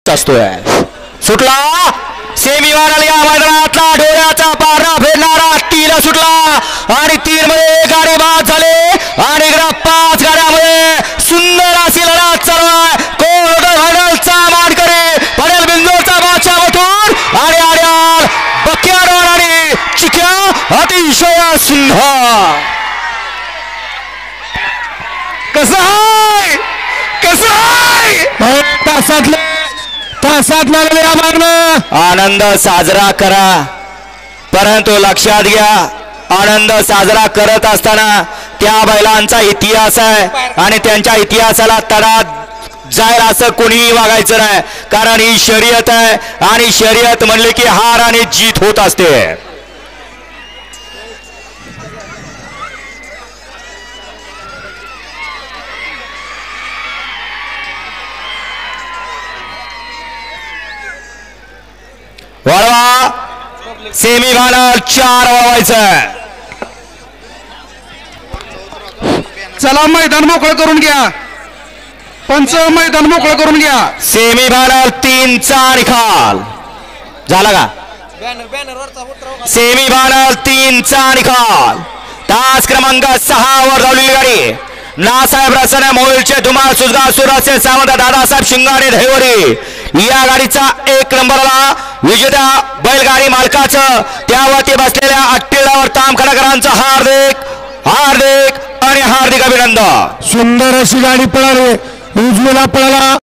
असतोय. सुटला सेमी वाढाल या मैदानातला डोळ्याचा पारा फेरणारा 3 सुटला आणि 3 मध्ये गाडी बाद झाले आणि 5 गाड्यामध्ये सुंदर अशी लढत चालू आहे. कोण होता फायनलचा मानकरी पडेल बिंदूचा बादशाह मथुर आणि आर्याल बक्यारवाड आणि चिक्या अतिशय सुंदर. कसं आहे तासात लागले या मागणं आनंद साजरा करा. परंतु लक्षात घ्या आनंद साजरा करत असताना त्या बैलांचा इतिहास आहे आणि त्यांच्या इतिहासाला तडा जाईल असं कोणीही वागायचं नाही. कारण ही शर्यत आहे आणि शर्यत म्हणले की हार आणि जीत होत असते. वळवा सेमी फायनल 4 वळवायचं. चला मैदान मोकळं करून घ्या. पंच मैदान मोकळं करून घ्या. सेमी फायनल 3चा निकाल झाला का? सेमी फायनल 3चा निकाल. तास क्रमांक 6 वर धावलेली गाडी नासाहेब रसाने मोहोळचे धुमाळ सुजगा सुराचे सावंत दादासाहेब शिंगाडे धैवरी या गाडीचा 1 नंबरला विजेत्या बैलगाडी मालकाचं त्यावरती बसलेल्या अट्टिलावर तामखडाकरांचं हार्दिक आणि हार्दिक अभिनंदन. सुंदर अशी गाडी पळाली उजवीला पळाला.